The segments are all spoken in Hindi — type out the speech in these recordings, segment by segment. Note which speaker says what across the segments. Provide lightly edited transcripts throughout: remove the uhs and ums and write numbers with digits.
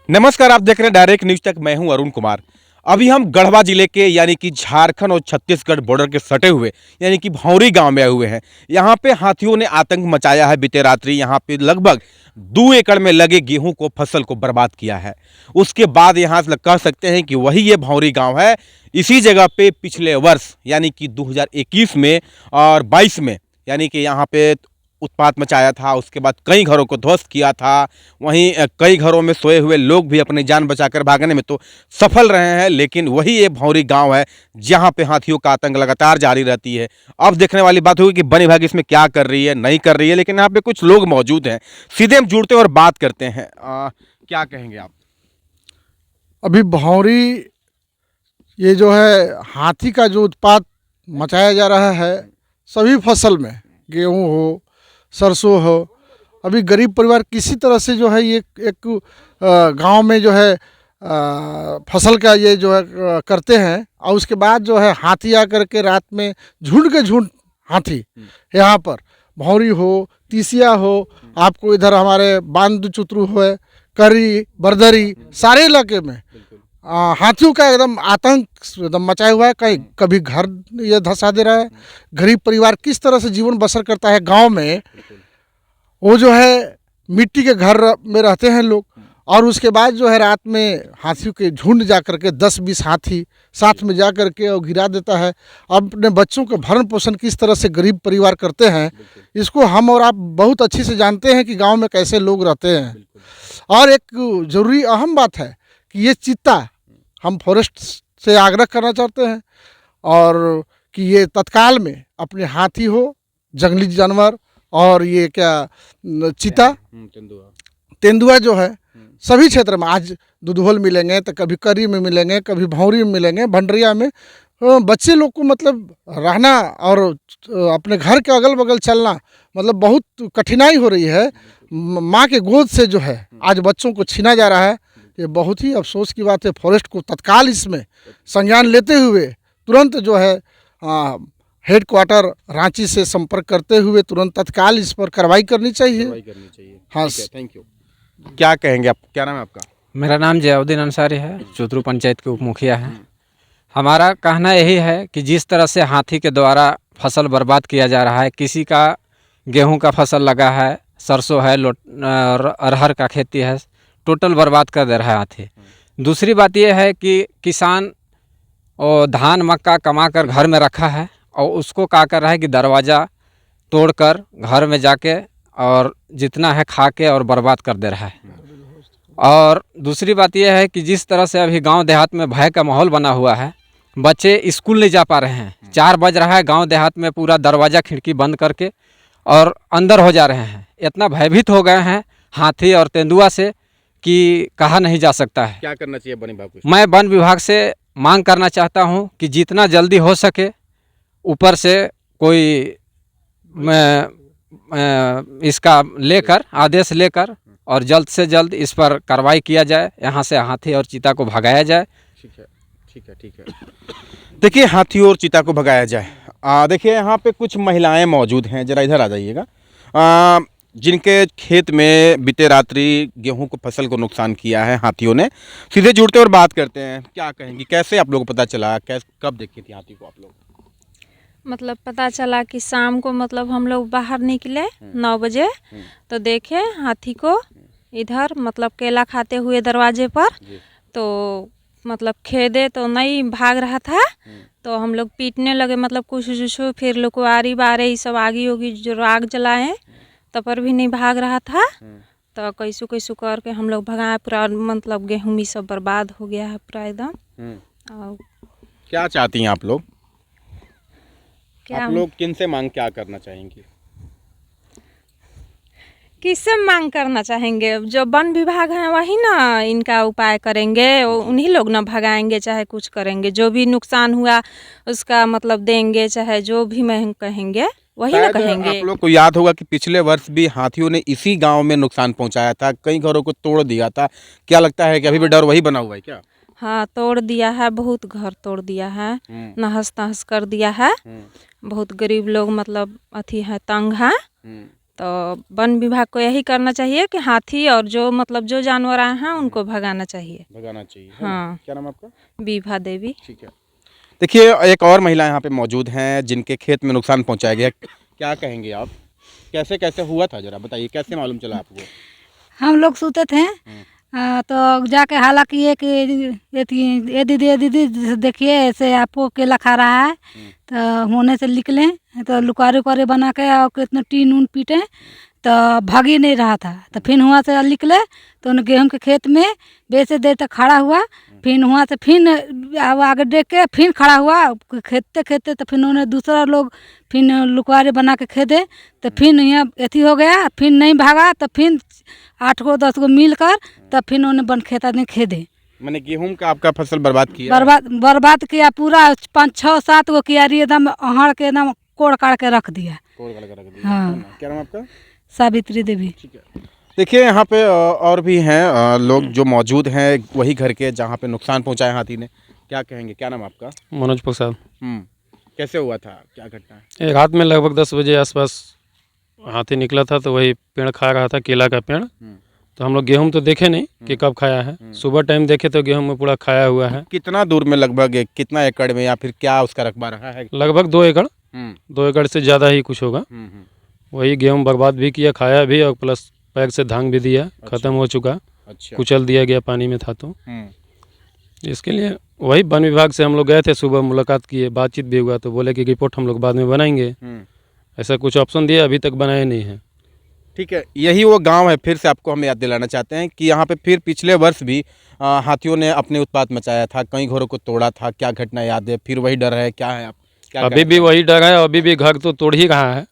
Speaker 1: नमस्कार, आप देख रहे हैं डायरेक्ट न्यूज तक। मैं हूं अरुण कुमार। अभी हम गढ़वा जिले के यानी कि झारखंड और छत्तीसगढ़ बॉर्डर के सटे हुए यानी कि भौरी गांव में आए हुए हैं। यहां पे हाथियों ने आतंक मचाया है। बीते रात्रि यहां पे लगभग 2 एकड़ में लगे गेहूं को फसल को बर्बाद किया है। उसके बाद यहां से कह सकते हैं कि वही ये भौरी गाँव है। इसी जगह पे पिछले वर्ष यानी कि 2021 में और 22 में यानी कि यहाँ पे उत्पात मचाया था। उसके बाद कई घरों को ध्वस्त किया था। वहीं कई घरों में सोए हुए लोग भी अपनी जान बचाकर भागने में तो सफल रहे हैं। लेकिन वही ये भौरी गांव है जहां पे हाथियों का आतंक लगातार जारी रहती है। अब देखने वाली बात होगी कि वन विभाग इसमें क्या कर रही है, नहीं कर रही है। लेकिन यहाँ पे कुछ लोग मौजूद हैं, सीधे हम जुड़ते हैं और बात करते हैं। क्या कहेंगे आप?
Speaker 2: अभी भौरी ये जो है हाथी का जो उत्पात मचाया जा रहा है सभी फसल में, गेहूं हो, सरसों हो। अभी गरीब परिवार किसी तरह से जो है ये एक गांव में जो है फसल का ये जो है करते हैं, और उसके बाद जो है हाथी आकर के रात में झुंड के झुंड हाथी यहाँ पर भौरी हो, तीसिया हो, आपको इधर हमारे बांध चुतरू हो, करी बरदरी, सारे इलाके में हाथियों का एकदम आतंक एकदम मचाया हुआ है। कहीं कभी घर ये धंसा दे रहा है। गरीब परिवार किस तरह से जीवन बसर करता है गांव में, वो जो है मिट्टी के घर में रहते हैं लोग, और उसके बाद जो है रात में हाथियों के झुंड जा कर के 10-20 हाथी साथ में जा कर के और गिरा देता है। अपने बच्चों का भरण पोषण किस तरह से गरीब परिवार करते हैं, इसको हम और आप बहुत अच्छी से जानते हैं कि गांव में कैसे लोग रहते हैं। और एक ज़रूरी अहम बात है कि ये चीता हम फॉरेस्ट से आग्रह करना चाहते हैं, और कि ये तत्काल में अपने हाथी हो, जंगली जानवर और ये क्या चीता, तेंदुआ जो है सभी क्षेत्र में आज दुधोल मिलेंगे, तो कभी करी में मिलेंगे, कभी भौरी में मिलेंगे, भंडरिया में। बच्चे लोग को मतलब रहना और अपने घर के अगल बगल चलना मतलब बहुत कठिनाई हो रही है। माँ के गोद से जो है आज बच्चों को छीना जा रहा है। ये बहुत ही अफसोस की बात है। फॉरेस्ट को तत्काल इसमें संज्ञान लेते हुए तुरंत जो है हेड क्वार्टर रांची से संपर्क करते हुए तुरंत तत्काल इस पर कार्रवाई करनी चाहिए। हाँ,
Speaker 1: थैंक यू। क्या कहेंगे आप? क्या नाम है आपका?
Speaker 3: मेरा नाम जयाउद्दीन अंसारी है, चौधरी पंचायत के उप मुखिया हैं। हमारा कहना यही है कि जिस तरह से हाथी के द्वारा फसल बर्बाद किया जा रहा है, किसी का गेहूं का फसल लगा है, सरसों है, अरहर का खेती है, टोटल बर्बाद कर दे रहा है हाथी। दूसरी बात यह है कि किसान और धान मक्का कमा कर घर में रखा है और उसको क्या कर रहा है कि दरवाज़ा तोड़कर घर में जाके और जितना है खा के और बर्बाद कर दे रहा है। और दूसरी बात यह है कि जिस तरह से अभी गांव देहात में भय का माहौल बना हुआ है, बच्चे स्कूल नहीं जा पा रहे हैं। 4 बज रहा है, गांव देहात में पूरा दरवाज़ा खिड़की बंद करके और अंदर हो जा रहे हैं। इतना भयभीत हो गए हैं हाथी और तेंदुआ से कि कहा नहीं जा सकता है।
Speaker 1: क्या करना चाहिए वन विभाग को?
Speaker 3: मैं वन विभाग से मांग करना चाहता हूं कि जितना जल्दी हो सके ऊपर से कोई इसका लेकर आदेश लेकर और जल्द से जल्द इस पर कार्रवाई किया जाए, यहाँ से हाथी और चीता को भगाया जाए।
Speaker 1: ठीक है। देखिए, हाथी और चीता को भगाया जाए। देखिए, यहाँ पे कुछ महिलाएं मौजूद हैं, जरा इधर आ जाइएगा। जिनके खेत में बीते रात्रि गेहूं को फसल को नुकसान किया है हाथियों ने। सीधे जुड़ते और बात करते हैं। क्या कहेंगी, कैसे आप लोगों को पता चला, कब देखी थी हाथी को आप लोग?
Speaker 4: मतलब पता चला कि शाम को मतलब हम लोग बाहर निकले 9 बजे, तो देखे हाथी को इधर मतलब केला खाते हुए दरवाजे पर। तो मतलब खेदे तो नहीं भाग रहा था, तो हम लोग पीटने लगे, मतलब कुछ फिर लोग को आरी बारे ये सब आगी होगी जो आग जलाए, तब पर भी नहीं भाग रहा था। तो कैसू करके हम लोग भगाए। पूरा मतलब गेहूँ भी सब बर्बाद हो गया है पूरा एकदम। और
Speaker 1: क्या चाहती हैं आप लोग?
Speaker 4: क्या
Speaker 1: आप लोग किन से मांग क्या करना चाहेंगी?
Speaker 4: किससे मांग करना चाहेंगे? जो वन विभाग है वही ना इनका उपाय करेंगे, उन्हीं लोग ना भगाएंगे, चाहे कुछ करेंगे। जो भी नुकसान हुआ उसका मतलब देंगे, चाहे जो भी मैं कहेंगे वही ना कहेंगे।
Speaker 1: आप लोग को याद होगा कि पिछले वर्ष भी हाथियों ने इसी गांव में नुकसान पहुंचाया था, कई घरों को तोड़ दिया था। क्या लगता है कि अभी भी डर वही बना हुआ है क्या?
Speaker 4: हाँ, तोड़ दिया है, बहुत घर तोड़ दिया है, नहस तहस कर दिया है। बहुत गरीब लोग मतलब अथी है, तंग है। तो वन विभाग को यही करना चाहिए कि हाथी और जो मतलब जो जानवर आए हैं उनको भगाना चाहिए।
Speaker 1: भगाना चाहिए।
Speaker 4: हाँ।
Speaker 1: क्या नाम आपका?
Speaker 4: विभा देवी।
Speaker 1: ठीक है। देखिए एक और महिला यहाँ पे मौजूद हैं जिनके खेत में नुकसान पहुँचाया गया, क्या कहेंगे आप? कैसे कैसे हुआ था, जरा बताइए, कैसे मालूम चला आपको?
Speaker 5: हम लोग सोते थे तो जाके हाला किए कि ये दीदी देखिए ऐसे आपको केला खा रहा है, तो होने से निकले तो लुकारे उकारे बना के और कितने टीन ऊन पीटे तो भाग ही नहीं रहा था। तो फिर वहाँ से निकले तो उन गेहूं के खेत में बेसे देर तक खड़ा हुआ, फिर वहाँ से फिर आगे देख के फिर खड़ा हुआ खेदते खेदते, तो फिर उन्होंने दूसरा लोग फिर लुकवारे बना के खेदे, तो फिर यहाँ एथी हो गया, फिर नहीं भागा, तो फिर 8 को 10 को मिल कर तब फिर उन्होंने बन खेता में खेदे।
Speaker 1: मैंने गेहूं का आपका फसल बर्बाद किया?
Speaker 5: बर्बाद किया पूरा, 5 6 7 को कियारी एकदम अहड़ के एकदम कोड़ काट के रख दिया।
Speaker 1: कोड़ काट के रख दिया।
Speaker 5: हाँ।
Speaker 1: क्या नाम आपका?
Speaker 5: सावित्री देवी।
Speaker 1: ठीक है। देखिए यहाँ पे और भी हैं लोग जो मौजूद हैं वही घर के जहाँ पे नुकसान पहुँचाया हाथी ने, क्या कहेंगे? क्या नाम आपका?
Speaker 6: मनोज प्रसाद।
Speaker 1: कैसे हुआ था, क्या घटना है?
Speaker 6: एक रात में लगभग 10 बजे आसपास हाथी निकला था, तो वही पेड़ खा रहा था, केला का पेड़। तो हम लोग गेहूं तो देखे नहीं कि कब खाया है, सुबह टाइम देखे तो गेहूं में पूरा खाया हुआ है।
Speaker 1: कितना दूर में, लगभग कितना एकड़ में, या फिर क्या उसका रकबा रहा है?
Speaker 6: लगभग 2 एकड़, 2 एकड़ से ज़्यादा ही कुछ होगा। वही गेहूं बर्बाद भी किया, खाया भी, और प्लस पैक से धांग भी दिया। खत्म हो चुका।
Speaker 1: अच्छा।
Speaker 6: कुचल दिया गया, पानी में था। तो इसके लिए वही वन विभाग से हम लोग गए थे, सुबह मुलाकात किए, बातचीत भी हुआ, तो बोले कि रिपोर्ट हम लोग बाद में बनाएंगे। ऐसा कुछ ऑप्शन दिया, अभी तक बनाए नहीं है।
Speaker 1: ठीक है, यही वो गांव है, फिर से आपको हम याद दिलाना चाहते हैं कि यहाँ पे फिर पिछले वर्ष भी हाथियों ने अपने उत्पात मचाया था, कई घरों को तोड़ा था। क्या घटना याद है? फिर वही डर है, क्या है? आप क्या
Speaker 6: अभी भी वही डर है, अभी भी घर तो तोड़ ही रहा है।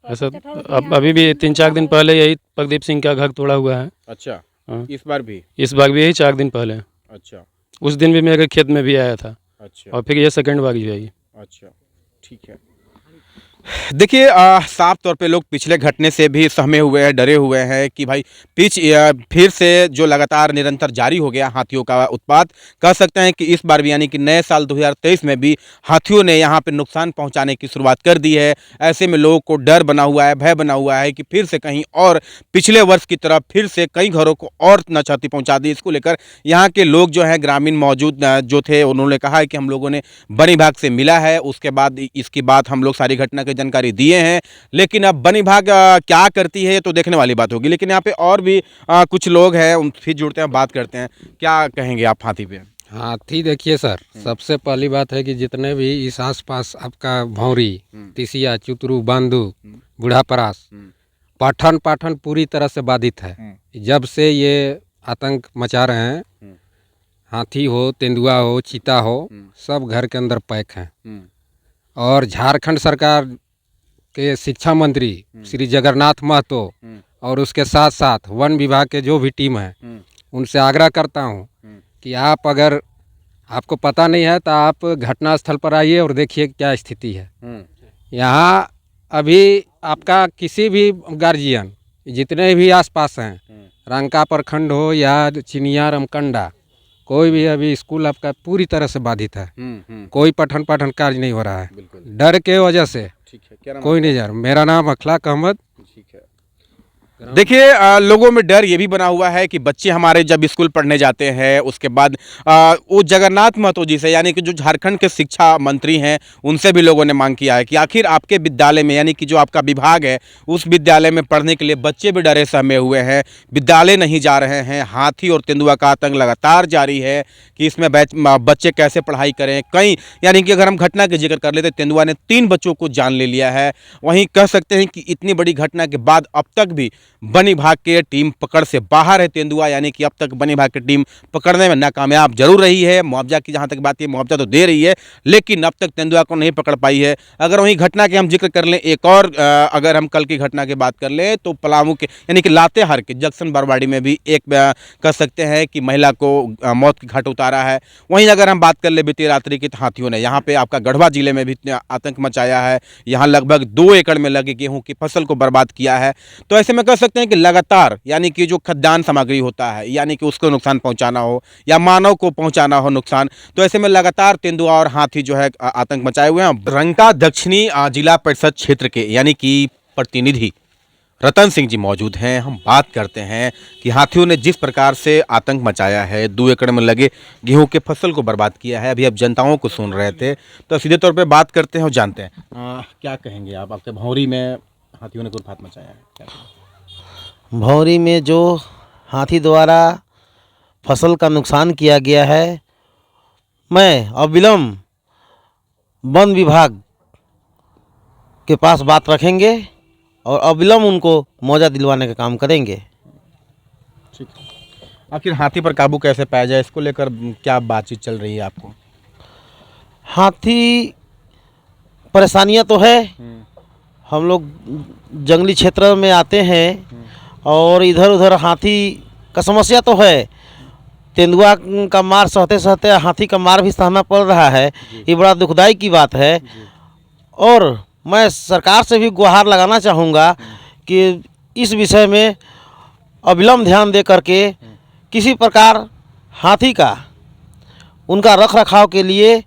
Speaker 6: ऐसा अब अभी भी 3-4 दिन पहले यही प्रदीप सिंह का घर तोड़ा हुआ है।
Speaker 1: अच्छा।
Speaker 6: हाँ।
Speaker 1: इस बार भी
Speaker 6: यही 4 दिन पहले।
Speaker 1: अच्छा।
Speaker 6: उस दिन भी मेरे खेत में भी आया था।
Speaker 1: अच्छा।
Speaker 6: और फिर ये सेकंड बार ही आई।
Speaker 1: अच्छा, ठीक है। देखिए साफ तौर पे लोग पिछले घटने से भी सहमे हुए हैं, डरे हुए हैं कि भाई फिर से जो लगातार निरंतर जारी हो गया हाथियों का उत्पात, कह सकते हैं कि इस बार भी यानी कि नए साल 2023 में भी हाथियों ने यहाँ पे नुकसान पहुँचाने की शुरुआत कर दी है। ऐसे में लोगों को डर बना हुआ है, भय बना हुआ है कि फिर से कहीं और पिछले वर्ष की तरफ फिर से कई घरों को और न क्षति पहुँचा दी। इसको लेकर यहाँ के लोग जो हैं ग्रामीण मौजूद जो थे, उन्होंने कहा है कि हम लोगों ने वन विभाग से मिला है, उसके बाद इसकी बात हम लोग सारी घटना जानकारी दिए हैं, लेकिन अब वन विभाग क्या करती है तो देखने वाली बात होगी। लेकिन यहाँ पे और भी कुछ लोग हैं, उनसे जुड़ते हैं, बात करते हैं। क्या कहेंगे आप हाथी पे?
Speaker 3: हाथी देखिए सर, सबसे पहली बात है कि जितने भी इस आसपास आपका भौरी, तिसिया, चुतरू, बांदू, बूढ़ा परास, पाठन पूरी तरह से बाधित है। जब से ये आतंक मचा रहे हैं, हाथी हो, तेंदुआ हो, चीता हो, सब घर के अंदर पैक हैं। और झारखंड सरकार के शिक्षा मंत्री श्री जगन्नाथ महतो और उसके साथ साथ वन विभाग के जो भी टीम है, उनसे आग्रह करता हूं कि आप, अगर आपको पता नहीं है तो आप घटनास्थल पर आइए और देखिए क्या स्थिति है। यहाँ अभी आपका किसी भी गार्जियन, जितने भी आसपास हैं, रंका प्रखंड हो या चिनिया, रमकंडा, कोई भी अभी स्कूल आपका पूरी तरह से बाधित है। कोई पठन कार्य नहीं हो रहा है, डर के वजह से।
Speaker 1: ठीक है, क्या नाम
Speaker 3: कोई नहीं जा रहा। मेरा नाम अखलाक अहमद।
Speaker 1: ठीक है। देखिए लोगों में डर ये भी बना हुआ है कि बच्चे हमारे जब स्कूल पढ़ने जाते हैं, उसके बाद वो जगन्नाथ महतो जी से, यानी कि जो झारखंड के शिक्षा मंत्री हैं, उनसे भी लोगों ने मांग किया है कि आखिर आपके विद्यालय में, यानी कि जो आपका विभाग है, उस विद्यालय में पढ़ने के लिए बच्चे भी डरे सहमे हुए हैं, विद्यालय नहीं जा रहे हैं। हाथी और तेंदुआ का आतंक लगातार जारी है कि इसमें बच्चे कैसे पढ़ाई करें। कई, यानी कि अगर हम घटना के जिक्र कर लेते, तेंदुआ ने 3 बच्चों को जान ले लिया है। वहीं कह सकते हैं कि इतनी बड़ी घटना के बाद अब तक भी वन विभाग के टीम पकड़ से बाहर है तेंदुआ, यानी कि अब तक वन विभाग की टीम पकड़ने में नाकामयाब जरूर रही है। मुआवजा की जहां तक बात है, मुआवजा तो दे रही है, लेकिन अब तक तेंदुआ को नहीं पकड़ पाई है। अगर वहीं घटना के हम जिक्र कर लें, एक और अगर हम कल की घटना की बात कर लें तो पलामू के, यानी कि लातेहार के जक्सन बरवाड़ी में भी एक कह सकते हैं कि महिला को मौत की घाट उतारा है। वहीं अगर हम बात कर ले बीती रात्रि की, हाथियों ने यहाँ पे आपका गढ़वा जिले में भी आतंक मचाया है। यहाँ लगभग 2 एकड़ में लगे गेहूं की फसल को बर्बाद किया है। तो ऐसे में कह सकते हैं कि लगातार, यानी कि जो खाद्यान्न सामग्री होता है, यानी कि उसको नुकसान पहुंचाना हो या मानव को पहुंचाना हो नुकसान, तो ऐसे में लगातार तेंदुआ और हाथी जो है आतंक मचाए हुए हैं। रंका दक्षिणी जिला परिषद क्षेत्र के, यानी कि प्रतिनिधि रतन सिंह जी मौजूद हैं। हम बात करते हैं कि हाथियों ने जिस प्रकार से आतंक मचाया है, 2 एकड़ में लगे गेहूं के फसल को बर्बाद किया है। अभी आप जनताओं को सुन रहे थे, तो सीधे तौर पे बात करते हैं और जानते हैं क्या कहेंगे आप। आपके भौरी में हाथियों ने कुर्फात मचाया है, क्या कहेंगे?
Speaker 7: भौरी में जो हाथी द्वारा फसल का नुकसान किया गया है, मैं अविलंब वन विभाग के पास बात रखेंगे और अविलंब उनको मुआवजा दिलवाने का काम करेंगे।
Speaker 1: ठीक है। आखिर हाथी पर काबू कैसे पाया जाए, इसको लेकर क्या बातचीत चल रही है आपको?
Speaker 7: हाथी परेशानियां तो है, हम लोग जंगली क्षेत्र में आते हैं और इधर उधर हाथी का समस्या तो है। तेंदुआ का मार सहते सहते हाथी का मार भी सहना पड़ रहा है, ये बड़ा दुखदाई की बात है। और मैं सरकार से भी गुहार लगाना चाहूँगा कि इस विषय में अविलंब ध्यान दे करके किसी प्रकार हाथी का उनका रख रखाव के लिए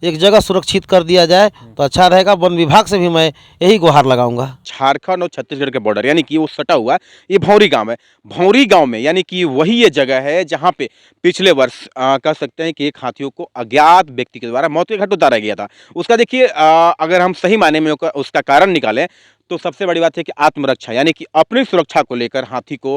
Speaker 7: एक जगह सुरक्षित कर दिया जाए तो अच्छा रहेगा। वन विभाग से भी मैं यही गुहार लगाऊंगा।
Speaker 1: झारखंड और छत्तीसगढ़ के बॉर्डर यानी कि वो सटा हुआ ये भौरी गांव है। भौरी गांव में यानी कि वही ये जगह है जहां पे पिछले वर्ष कह सकते हैं कि एक हाथियों को अज्ञात व्यक्ति के द्वारा मौत के घाट उतारा गया था। उसका देखिए अगर हम सही मायने में उसका कारण निकालें तो सबसे बड़ी बात है कि आत्मरक्षा यानी कि अपनी सुरक्षा को लेकर हाथी को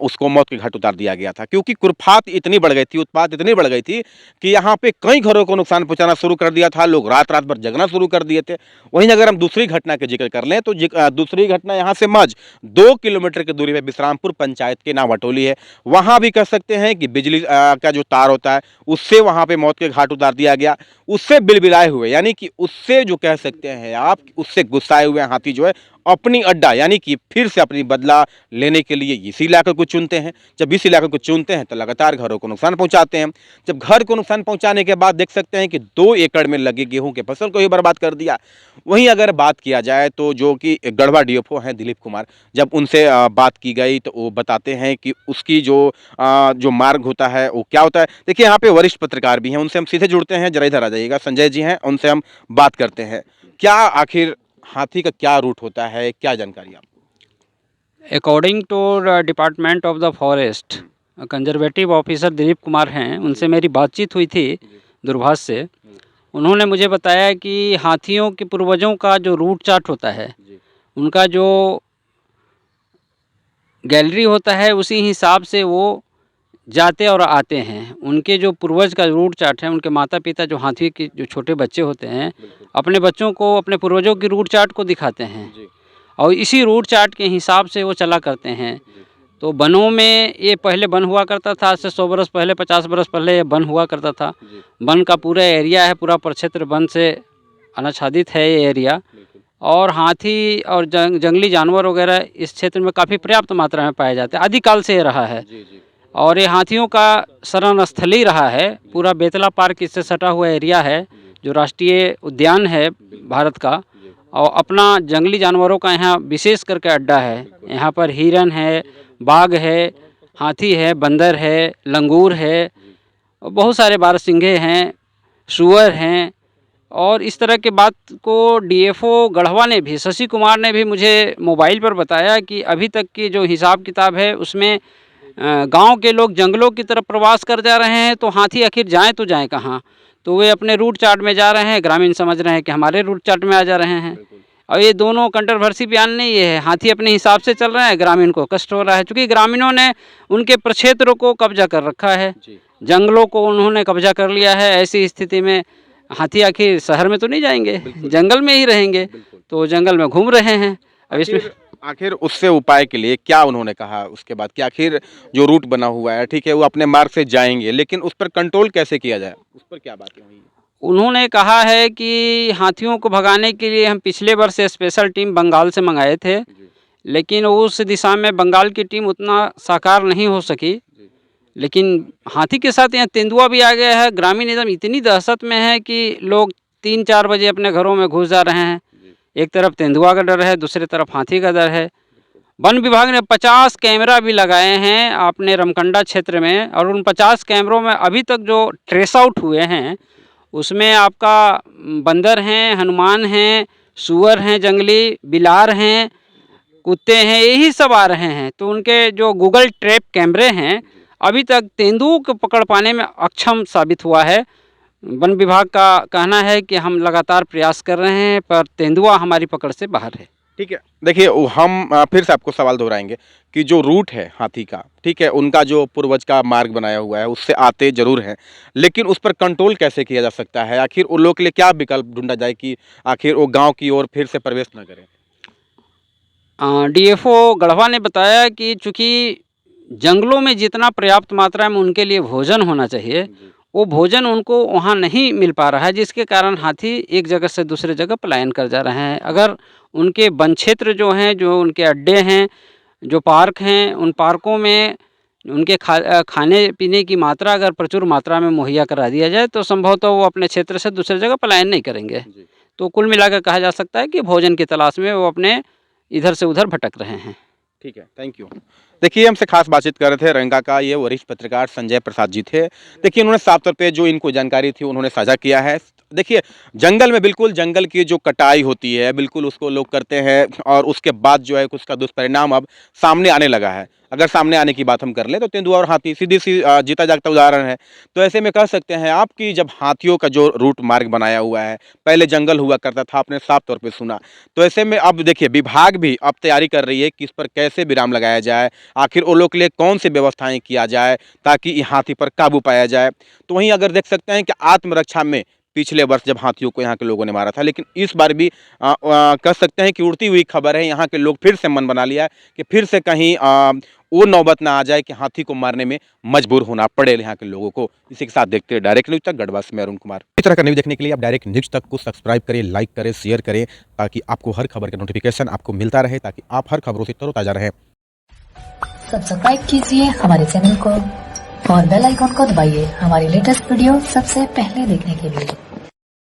Speaker 1: उसको मौत के घाट उतार दिया गया था, क्योंकि कुर्फात इतनी बढ़ गई थी, उत्पात इतनी बढ़ गई थी कि यहाँ पे कई घरों को नुकसान पहुंचाना शुरू कर दिया था। लोग रात रात भर जगना शुरू कर दिए थे। वहीं अगर हम दूसरी घटना के जिक्र कर लें तो दूसरी घटना यहाँ से महज 2 किलोमीटर की दूरी पे विश्रामपुर पंचायत के नावाटोली है। वहाँ भी कह सकते हैं कि बिजली का जो तार होता है उससे वहाँ पे मौत के घाट उतार दिया गया। उससे बिलबिलाए हुए यानी कि उससे जो कह सकते हैं आप, उससे गुस्साए हुए हाथी जो है अपनी अड्डा यानी कि फिर से अपनी बदला लेने के लिए इसी इलाके को चुनते हैं। जब इस इलाके को चुनते हैं तो लगातार घरों को नुकसान पहुंचाते हैं। जब घर को नुकसान पहुंचाने के बाद देख सकते हैं कि 2 एकड़ में लगे गेहूं के फसल को ही बर्बाद कर दिया। वहीं अगर बात किया जाए तो जो कि गढ़वा डीएफओ हैं दिलीप कुमार, जब उनसे बात की गई तो वो बताते हैं कि उसकी जो मार्ग होता है वो क्या होता है। देखिए यहाँ पे वरिष्ठ पत्रकार भी हैं, उनसे हम सीधे जुड़ते हैं। जरा इधर आ जाइएगा, संजय जी हैं, उनसे हम बात करते हैं। क्या आखिर हाथी का क्या रूट होता है, क्या जानकारी आपको?
Speaker 8: According to department of the forest conservative officer Dilip Kumar हैं, उनसे मेरी बातचीत हुई थी दूरभाष से। उन्होंने मुझे बताया कि हाथियों के पूर्वजों का जो रूट चार्ट होता है, उनका जो गैलरी होता है उसी हिसाब से वो जाते और आते हैं। उनके जो पूर्वज का रूट चार्ट है, उनके माता पिता जो हाथी के जो छोटे बच्चे होते हैं अपने बच्चों को अपने पूर्वजों के रूट चार्ट को दिखाते हैं और इसी रूट चार्ट के हिसाब से वो चला करते हैं। तो वनों में ये पहले वन हुआ करता था, आज से 100 बरस पहले, 50 बरस पहले ये वन हुआ करता था। वन का पूरा एरिया है, पूरा प्रक्षेत्र वन से अनाच्छादित है ये एरिया। और हाथी और जंगली जानवर वगैरह इस क्षेत्र में काफ़ी पर्याप्त मात्रा में पाए जाते हैं, आदिकाल से ये रहा है। और ये हाथियों का शरण स्थली रहा है। पूरा बेतला पार्क इससे सटा हुआ एरिया है जो राष्ट्रीय उद्यान है भारत का, और अपना जंगली जानवरों का यहाँ विशेष करके अड्डा है। यहाँ पर हिरन है, बाघ है, हाथी है, बंदर है, लंगूर है, बहुत सारे बारहसिंगे हैं, सुअर हैं। और इस तरह के बात को डीएफओ गढ़वा ने भी, शशि कुमार ने भी मुझे मोबाइल पर बताया कि अभी तक की जो हिसाब किताब है उसमें गांव के लोग जंगलों की तरफ प्रवास कर जा रहे हैं, तो हाथी आखिर जाएं तो जाएं कहाँ। तो वे अपने रूट चार्ट में जा रहे हैं, ग्रामीण समझ रहे हैं कि हमारे रूट चार्ट में आ जा रहे हैं। और ये दोनों कंट्रोवर्सी बयान नहीं है। हाथी अपने हिसाब से चल रहे हैं, ग्रामीण को कष्ट हो रहा है, क्योंकि ग्रामीणों ने उनके प्रक्षेत्रों को कब्जा कर रखा है, जंगलों को उन्होंने कब्जा कर लिया है। ऐसी स्थिति में हाथी आखिर शहर में तो नहीं जाएंगे, जंगल में ही रहेंगे, तो जंगल में घूम रहे हैं। अब इसमें
Speaker 1: आखिर उससे उपाय के लिए क्या उन्होंने कहा उसके बाद कि आखिर जो रूट बना हुआ है, ठीक है, वो अपने मार्ग से जाएंगे, लेकिन उस पर कंट्रोल कैसे किया जाए, उस पर क्या बातें हुई?
Speaker 8: उन्होंने कहा है कि हाथियों को भगाने के लिए हम पिछले वर्ष स्पेशल टीम बंगाल से मंगाए थे, लेकिन उस दिशा में बंगाल की टीम उतना साकार नहीं हो सकी। लेकिन हाथी के साथ यहाँ तेंदुआ भी आ गया है। ग्रामीण एकदम इतनी दहशत में है कि लोग 3-4 बजे अपने घरों में घुस जा रहे हैं। एक तरफ तेंदुआ का डर है, दूसरी तरफ हाथी का डर है। वन विभाग ने 50 कैमरा भी लगाए हैं अपने रमकंडा क्षेत्र में, और उन 50 कैमरों में अभी तक जो ट्रेस आउट हुए हैं उसमें आपका बंदर हैं, हनुमान हैं, सुअर हैं, जंगली बिलार हैं, कुत्ते हैं, यही सब आ रहे हैं। तो उनके जो गूगल ट्रैप कैमरे हैं अभी तक तेंदुओं को पकड़ पाने में अक्षम साबित हुआ है। वन विभाग का कहना है कि हम लगातार प्रयास कर रहे हैं पर तेंदुआ हमारी पकड़ से बाहर है।
Speaker 1: ठीक है, देखिए हम फिर से आपको सवाल दोहराएंगे कि जो रूट है हाथी का, ठीक है, उनका जो पूर्वज का मार्ग बनाया हुआ है उससे आते जरूर हैं, लेकिन उस पर कंट्रोल कैसे किया जा सकता है? आखिर उन लोगों के लिए क्या विकल्प ढूंढा जाए कि आखिर वो गांव की ओर फिर से प्रवेश न करें?
Speaker 8: डीएफओ गढ़वा ने बताया कि चूँकि जंगलों में जितना पर्याप्त मात्रा में उनके लिए भोजन होना चाहिए वो भोजन उनको वहाँ नहीं मिल पा रहा है, जिसके कारण हाथी एक जगह से दूसरे जगह पलायन कर जा रहे हैं। अगर उनके वन क्षेत्र जो हैं, जो उनके अड्डे हैं, जो पार्क हैं, उन पार्कों में उनके खाने पीने की मात्रा अगर प्रचुर मात्रा में मुहैया करा दिया जाए तो संभवतः वो अपने क्षेत्र से दूसरे जगह पलायन नहीं करेंगे। तो कुल मिलाकर कहा जा सकता है कि भोजन की तलाश में वो अपने इधर से उधर भटक रहे हैं।
Speaker 1: ठीक है, थैंक यू। देखिए हमसे खास बातचीत कर रहे थे रंगा का ये वरिष्ठ पत्रकार संजय प्रसाद जी थे। देखिए उन्होंने साफ तौर पे जो इनको जानकारी थी उन्होंने साझा किया है। देखिए जंगल में बिल्कुल जंगल की जो कटाई होती है बिल्कुल उसको लोग करते हैं और उसके बाद जो है उसका दुष्परिणाम अब सामने आने लगा है। अगर सामने आने की बात हम कर लें तो तेंदुआ और हाथी सीधी सी जीता जागता उदाहरण है। तो ऐसे में कह सकते हैं आप कि जब हाथियों का जो रूट मार्ग बनाया हुआ है, पहले जंगल हुआ करता था, आपने साफ तौर पे सुना। तो ऐसे में अब देखिए विभाग भी अब तैयारी कर रही है कि इस पर कैसे विराम लगाया जाए, आखिर उन लोग के लिए कौन सी व्यवस्थाएं किया जाए ताकि हाथी पर काबू पाया जाए। तो वहीं अगर देख सकते हैं कि आत्मरक्षा में पिछले वर्ष जब हाथियों को यहाँ के लोगों ने मारा था, लेकिन इस बार भी कह सकते हैं कि उड़ती हुई खबर है। यहाँ के लोग फिर से मन बना लिया है कि फिर से कहीं वो नौबत ना आ जाए कि हाथी को मारने में मजबूर होना पड़े यहाँ के लोगों को। इसी के साथ देखते हैं डायरेक्ट न्यूज तक। गढ़वा से मैं अरुण कुमार। इस तरह का न्यूज देखने के लिए आप डायरेक्ट न्यूज तक को सब्सक्राइब करें, लाइक करें, शेयर करें ताकि आपको हर खबर का नोटिफिकेशन आपको मिलता रहे, ताकि आप हर खबरों से तरोताजा रहें।
Speaker 9: सब्सक्राइब कीजिए हमारे चैनल को और बेल आइकॉन को दबाइए हमारी लेटेस्ट वीडियो सबसे पहले देखने के लिए।